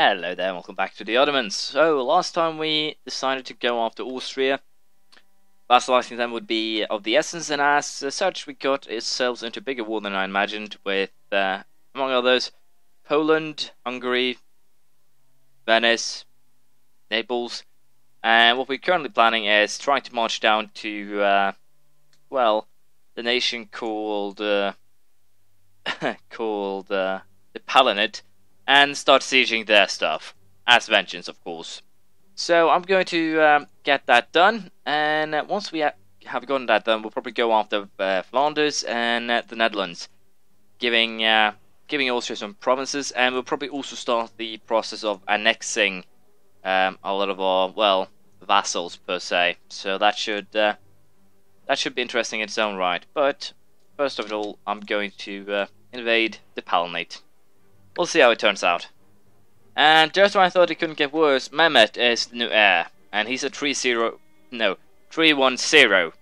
Hello there, welcome back to the Ottomans. So, last time we decided to go after Austria. Vassalizing them would be of the essence, and as such we got ourselves into a bigger war than I imagined with, among others, Poland, Hungary, Venice, Naples. And what we're currently planning is trying to march down to, well, the nation called, the Palanate, and start sieging their stuff, as vengeance, of course. So I'm going to get that done, and once we have gotten that done, we'll probably go after Flanders and the Netherlands, giving Austria some provinces, and we'll probably also start the process of annexing a lot of our, well, vassals per se. So that should be interesting in its own right. But first of all, I'm going to invade the Palanate. We'll see how it turns out. And just when I thought it couldn't get worse, Mehmet is the new heir, and he's a 3-1-0.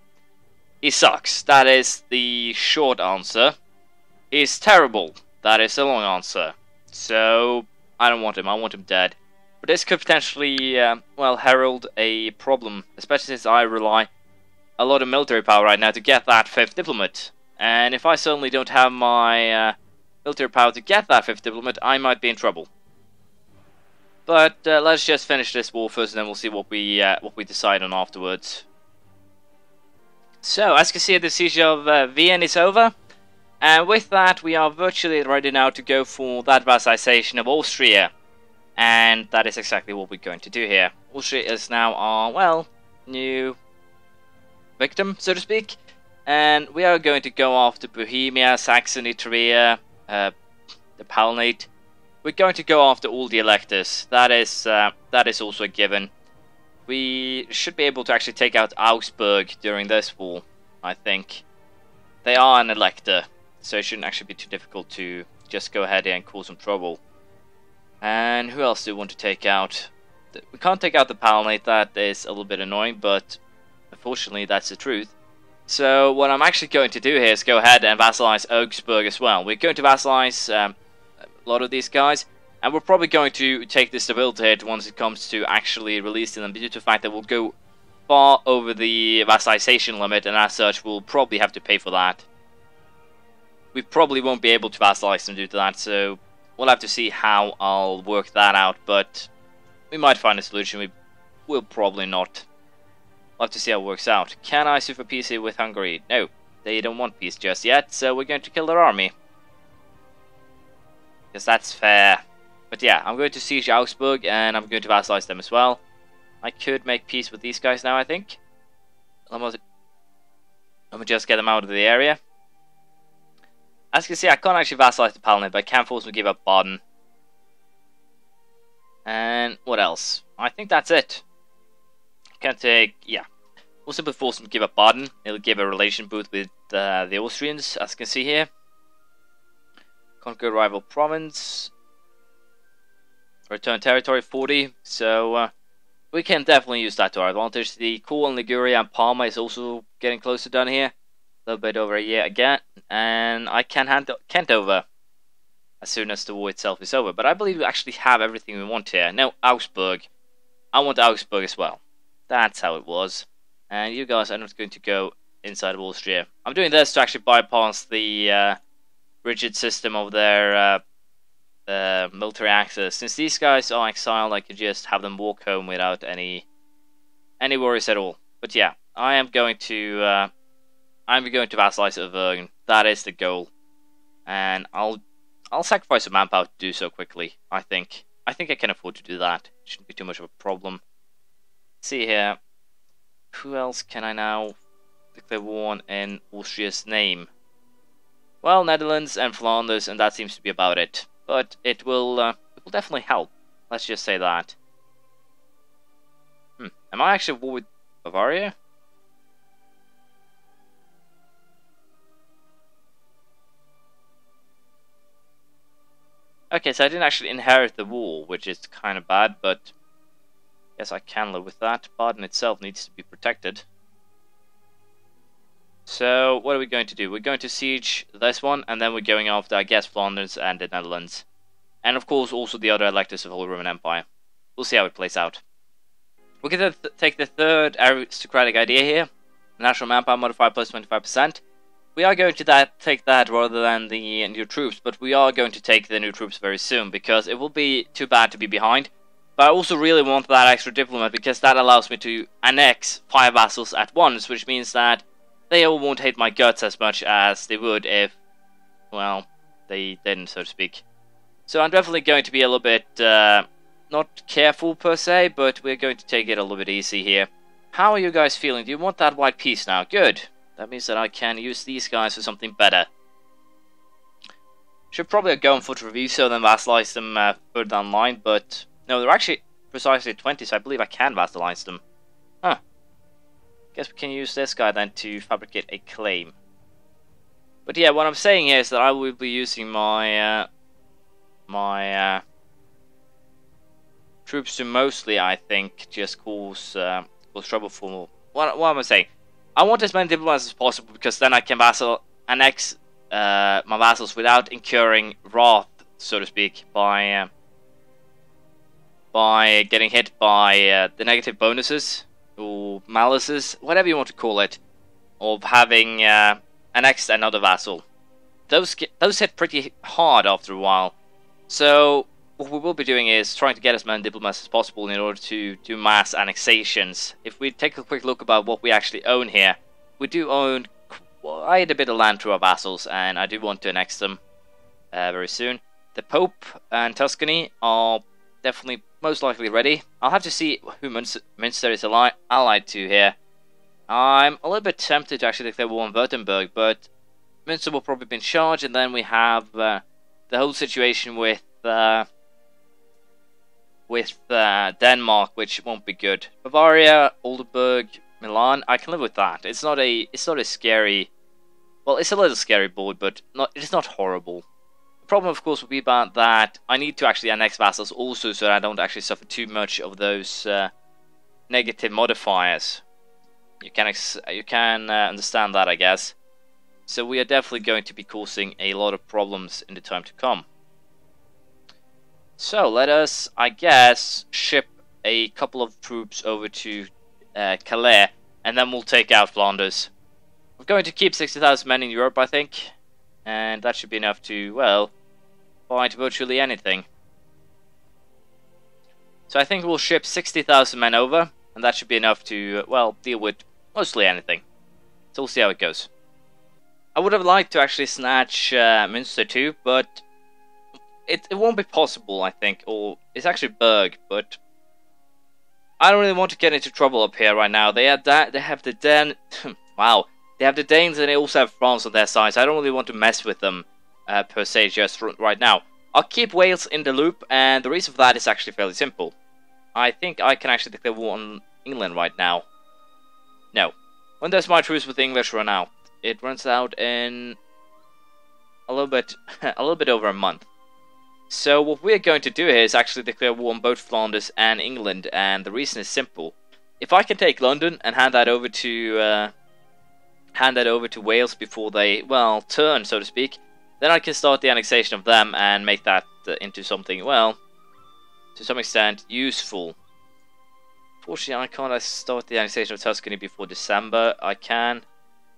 He sucks. That is the short answer. He's terrible. That is the long answer. So I don't want him. I want him dead. But this could potentially, well, herald a problem, especially since I rely a lot of military power right now to get that 5th diplomat. And if I suddenly don't have my military power to get that 5th diplomat, I might be in trouble. But let's just finish this war first, and then we'll see what we decide on afterwards. So, as you can see, the siege of Vienna is over, and with that, we are virtually ready now to go for that vassalization of Austria, and that is exactly what we're going to do here. Austria is now our, well, new victim, so to speak, and we are going to go after Bohemia, Saxony, Trier, the Palanate. We're going to go after all the electors. That is also a given. We should be able to actually take out Augsburg during this war, I think. They are an elector, so it shouldn't actually be too difficult to just go ahead and cause some trouble. And who else do we want to take out? We can't take out the Palanate. That is a little bit annoying, but unfortunately that's the truth. So what I'm actually going to do here is go ahead and vassalize Augsburg as well. We're going to vassalize a lot of these guys, and we're probably going to take the stability hit once it comes to actually releasing them, due to the fact that we'll go far over the vassalization limit, and as such we'll probably have to pay for that. We probably won't be able to vassalize them due to that, so we'll have to see how I'll work that out, but we might find a solution. We will probably not. We'll have to see how it works out. Can I sue for peace here with Hungary? No, they don't want peace just yet, so we're going to kill their army. Because that's fair. But yeah, I'm going to siege Augsburg, and I'm going to vassalize them as well. I could make peace with these guys now, I think. Let me just get them out of the area. As you can see, I can't actually vassalize the Palanate, but I can force them to give up Baden. And what else? I think that's it. Can take, yeah. We'll simply force them to give up Baden. It'll give a relation boost with the Austrians, as you can see here. Conquer rival province. Return territory 40. So we can definitely use that to our advantage. The Cool and Liguria and Parma is also getting closer done here. A little bit over a year again. And I can hand Kent over as soon as the war itself is over. But I believe we actually have everything we want here. Now, Augsburg. I want Augsburg as well. That's how it was. And you guys are not going to go inside of Austria. I'm doing this to actually bypass the rigid system of their military access. Since these guys are exiled, I could just have them walk home without any worries at all. But yeah, I'm going to vassalize Auvergne. That is the goal, and I'll sacrifice some manpower to do so quickly. I think I can afford to do that. Shouldn't be too much of a problem. See here, who else can I now declare war on in Austria's name? Well, Netherlands and Flanders, and that seems to be about it. But it will definitely help. Let's just say that. Am I actually at war with Bavaria? Okay, so I didn't actually inherit the war, which is kind of bad, but yes, I can live with that. Baden itself needs to be protected. So, what are we going to do? We're going to siege this one, and then we're going after, I guess, Flanders and the Netherlands. and of course also the other electors of the Holy Roman Empire. We'll see how it plays out. We can take the third aristocratic idea here, national manpower modifier plus 25%. We are going to take that rather than the new troops, but we are going to take the new troops very soon, because it will be too bad to be behind. But I also really want that extra diplomat, because that allows me to annex 5 vassals at once, which means that they all won't hate my guts as much as they would if, well, they didn't, so to speak. So I'm definitely going to be a little bit, not careful per se, but we're going to take it a little bit easy here. How are you guys feeling? Do you want that white piece now? Good. That means that I can use these guys for something better. Should probably go on foot review so then vassalize them further down the line, but no, they're actually precisely 20, so I believe I can vassalize them. Huh. Guess we can use this guy then to fabricate a claim. But yeah, what I'm saying here is that I will be using my troops to mostly, I think, just cause trouble for... What am I saying? I want as many diplomats as possible, because then I can annex my vassals without incurring wrath, so to speak, by getting hit by the negative bonuses, or malices, whatever you want to call it, of having annexed another vassal. Those hit pretty hard after a while. So what we will be doing is trying to get as many diplomats as possible in order to do mass annexations. If we take a quick look about what we actually own here, we do own quite a bit of land to our vassals, and I do want to annex them very soon. The Pope and Tuscany are definitely most likely ready. I'll have to see who Münster is allied to here. I'm a little bit tempted to actually declare war on Württemberg, but Münster will probably be in charge, and then we have the whole situation with Denmark, which won't be good. Bavaria, Oldenburg, Milan, I can live with that. It's not a scary, well, it's a little scary board, but it's not horrible. The problem, of course, will be about that I need to actually annex vassals also, so that I don't actually suffer too much of those negative modifiers. You can understand that, I guess. So we are definitely going to be causing a lot of problems in the time to come. So let us, I guess, ship a couple of troops over to Calais, and then we'll take out Flanders. We're going to keep 60,000 men in Europe, I think, and that should be enough to, well, fight virtually anything. So I think we'll ship 60,000 men over, and that should be enough to, well, deal with mostly anything. So we'll see how it goes. I would have liked to actually snatch Münster too, but it won't be possible, I think, or it's actually Berg, but I don't really want to get into trouble up here right now. They have the wow, they have the Danes and they also have France on their side, so I don't really want to mess with them per se just right now. I'll keep Wales in the loop, and the reason for that is actually fairly simple. I think I can actually declare war on England right now. No. When does my truce with the English run out? It runs out in a little bit over a month. So what we're going to do here is actually declare war on both Flanders and England, and the reason is simple. If I can take London and hand that over to Wales before they, well, turn, so to speak, then I can start the annexation of them and make that into something, well, to some extent, useful. Fortunately, I can't start the annexation of Tuscany before December. I can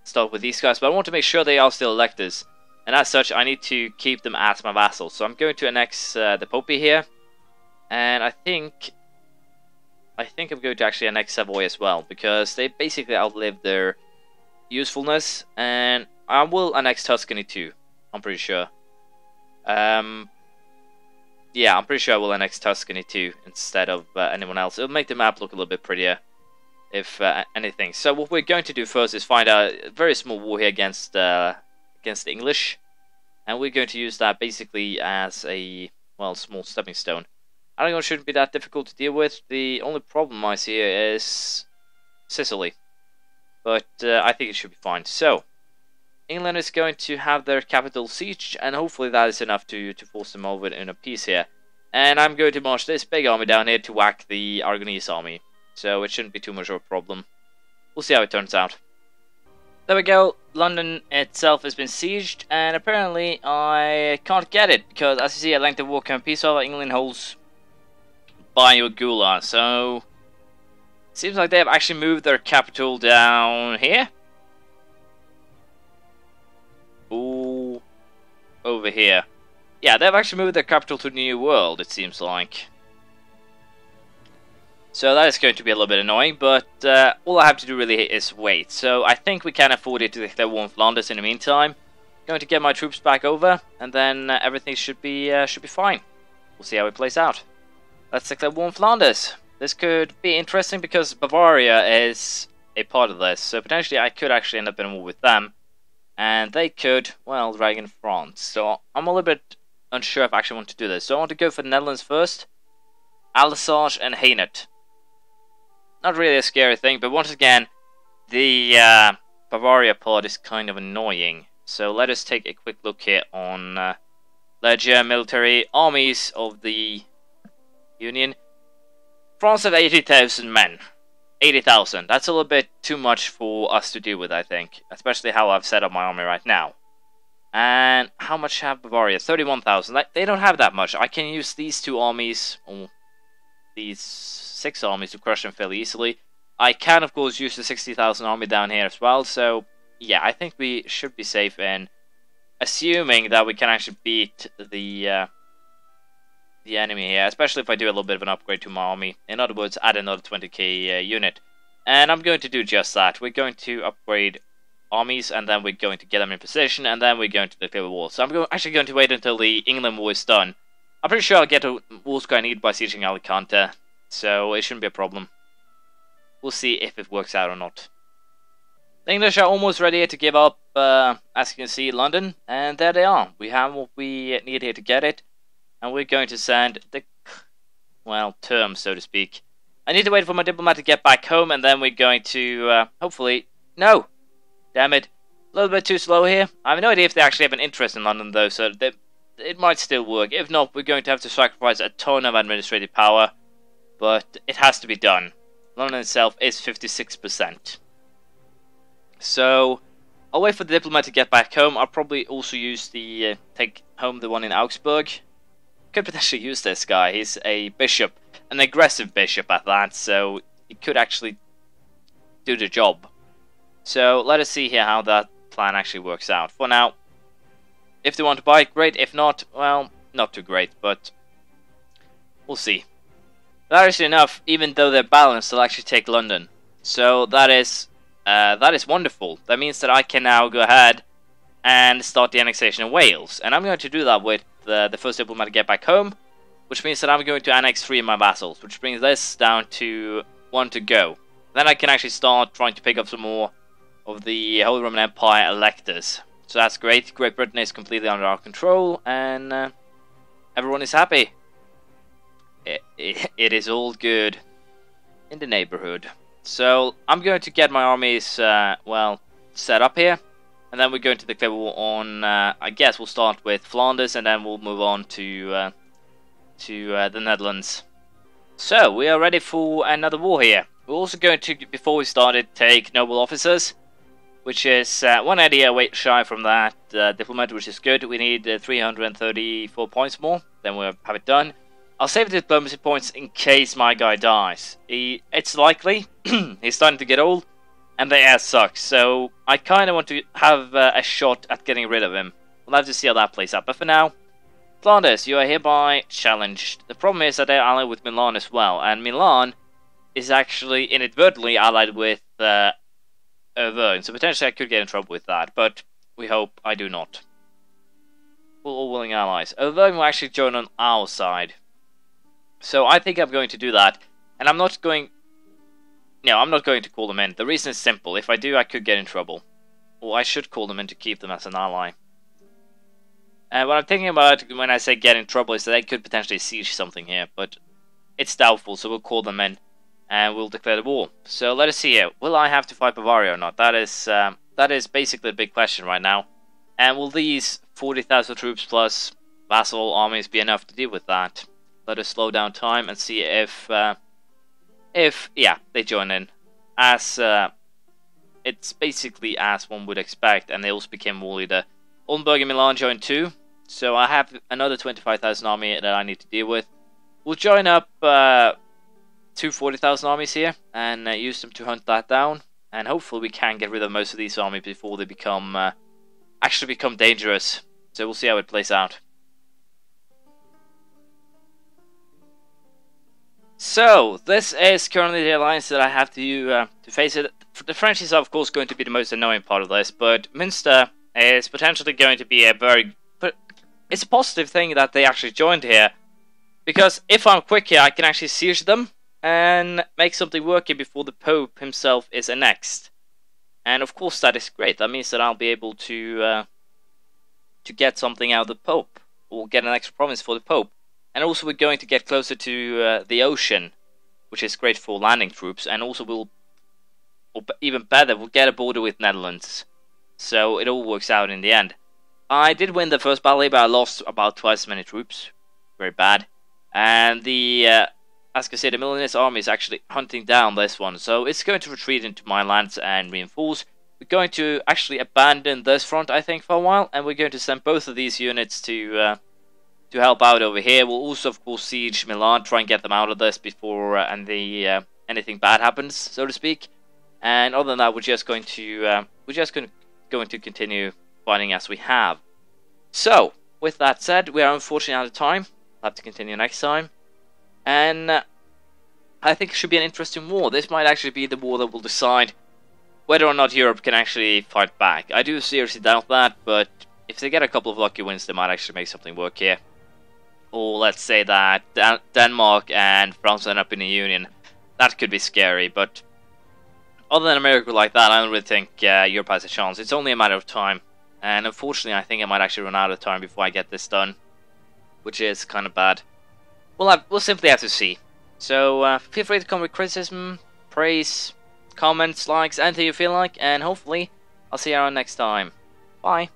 start with these guys, but I want to make sure they are still electors. And as such, I need to keep them as my vassals. So I'm going to annex the Popey here. And I think I'm going to actually annex Savoy as well, because they basically outlived their usefulness. And I will annex Tuscany too, I'm pretty sure. Yeah, I'm pretty sure I will annex Tuscany too, instead of anyone else. It'll make the map look a little bit prettier, if anything. So what we're going to do first is find a very small war here against the English, and we're going to use that basically as a, well, small stepping stone. Aragon shouldn't be that difficult to deal with. The only problem I see here is Sicily, but I think it should be fine. So England is going to have their capital sieged, and hopefully that is enough to force them over in a peace here. And I'm going to march this big army down here to whack the Aragonese army, so it shouldn't be too much of a problem. We'll see how it turns out. There we go. London itself has been sieged, and apparently I can't get it because, as you see, a length of war and peace offer England holds Bayagula. So seems like they have actually moved their capital down here. Ooh, over here. Yeah, they've actually moved their capital to the New World, it seems like. So that is going to be a little bit annoying, but all I have to do really is wait. So I think we can afford it to declare war on Flanders in the meantime. Going to get my troops back over, and then everything should be fine. We'll see how it plays out. Let's declare war on Flanders. This could be interesting because Bavaria is a part of this, so potentially I could actually end up in a war with them. And they could, well, drag in France. So I'm a little bit unsure if I actually want to do this. So I want to go for the Netherlands first. Alsace and Hainaut. Not really a scary thing, but once again, the Bavaria part is kind of annoying. So let us take a quick look here on ledger military armies of the Union. France have 80,000 men. 80,000. That's a little bit too much for us to deal with, I think. Especially how I've set up my army right now. And how much have Bavaria? 31,000. They don't have that much. I can use these two armies, or these 6 armies, to crush them fairly easily. I can, of course, use the 60,000 army down here as well. So, yeah, I think we should be safe in assuming that we can actually beat the enemy here, especially if I do a little bit of an upgrade to my army. In other words, add another 20k unit. And I'm going to do just that. We're going to upgrade armies, and then we're going to get them in position, and then we're going to declare the war. So I'm actually going to wait until the England war is done. I'm pretty sure I'll get a war score I need by sieging Alicante, so it shouldn't be a problem. We'll see if it works out or not. The English are almost ready to give up, as you can see, London, and there they are. We have what we need here to get it. And we're going to send the, well, terms, so to speak. I need to wait for my diplomat to get back home, and then we're going to, hopefully... No! Damn it. A little bit too slow here. I have no idea if they actually have an interest in London, though, so it might still work. If not, we're going to have to sacrifice a ton of administrative power. But it has to be done. London itself is 56%. So, I'll wait for the diplomat to get back home. I'll probably also use the, take home the one in Augsburg. Could potentially use this guy. He's a bishop, an aggressive bishop at that, so he could actually do the job. So let us see here how that plan actually works out. For now, if they want to buy it, great. If not, well, not too great, but we'll see. That is enough. Even though they're balanced, they'll actually take London. So that is wonderful. That means that I can now go ahead and start the annexation of Wales, and I'm going to do that with the first diplomat to get back home, which means that I'm going to annex 3 of my vassals, which brings this down to 1 to go. Then I can actually start trying to pick up some more of the Holy Roman Empire electors. So that's great. Great Britain is completely under our control, and everyone is happy. It is all good in the neighborhood. So I'm going to get my armies, well, set up here. And then we're going to declare war on, I guess we'll start with Flanders, and then we'll move on to the Netherlands. So, we are ready for another war here. We're also going to, before we started, take noble officers, which is 180 away shy from that diplomat, which is good. We need 334 points more, then we'll have it done. I'll save the diplomacy points in case my guy dies. It's likely, he's starting to get old. And the air sucks, so I kind of want to have a shot at getting rid of him. We'll have to see how that plays out. But for now, Flanders, you are hereby challenged. The problem is that they're allied with Milan as well. And Milan is actually inadvertently allied with Auvergne. So potentially I could get in trouble with that. But we hope I do not. We're all willing allies. Auvergne will actually join on our side. So I think I'm going to do that. And I'm not going... No, I'm not going to call them in. The reason is simple. If I do, I could get in trouble. Or I should call them in to keep them as an ally. And what I'm thinking about when I say get in trouble is that they could potentially siege something here. But it's doubtful, so we'll call them in. And we'll declare the war. So let us see here. Will I have to fight Bavaria or not? That is basically the big question right now. And will these 40,000 troops plus vassal armies be enough to deal with that? Let us slow down time and see if yeah, they join in. As it's basically as one would expect, and they also became war leader. Oldenburg and Milan joined too, so I have another 25,000 army that I need to deal with. We'll join up 240,000 armies here, and use them to hunt that down, and hopefully we can get rid of most of these armies before they actually become dangerous. So we'll see how it plays out. So, this is currently the alliance that I have to face it. The French is of course going to be the most annoying part of this, but Münster is potentially going to be it's a positive thing that they actually joined here, because if I'm quick here, I can actually siege them and make something work here before the Pope himself is annexed. And of course that is great. That means that I'll be able to get something out of the Pope, or get an extra province for the Pope. And also we're going to get closer to the ocean, which is great for landing troops, and also even better, we'll get a border with Netherlands. So it all works out in the end. I did win the first battle, but I lost about twice as many troops. Very bad. And as I said, the Milanese army is actually hunting down this one, so it's going to retreat into my lands and reinforce. We're going to actually abandon this front, I think, for a while, and we're going to send both of these units to help out over here. We'll also, of course, siege Milan, try and get them out of this before anything bad happens, so to speak. And other than that, we're just going to continue fighting as we have. So, with that said, we are unfortunately out of time. We'll have to continue next time. And I think it should be an interesting war. This might actually be the war that will decide whether or not Europe can actually fight back. I do seriously doubt that, but if they get a couple of lucky wins, they might actually make something work here. Or let's say that Denmark and France end up in a union. That could be scary, but other than a miracle like that, I don't really think Europe has a chance. It's only a matter of time. And unfortunately, I think I might actually run out of time before I get this done, which is kind of bad. We'll simply have to see. So feel free to come with criticism, praise, comments, likes, anything you feel like, and hopefully I'll see you around next time. Bye.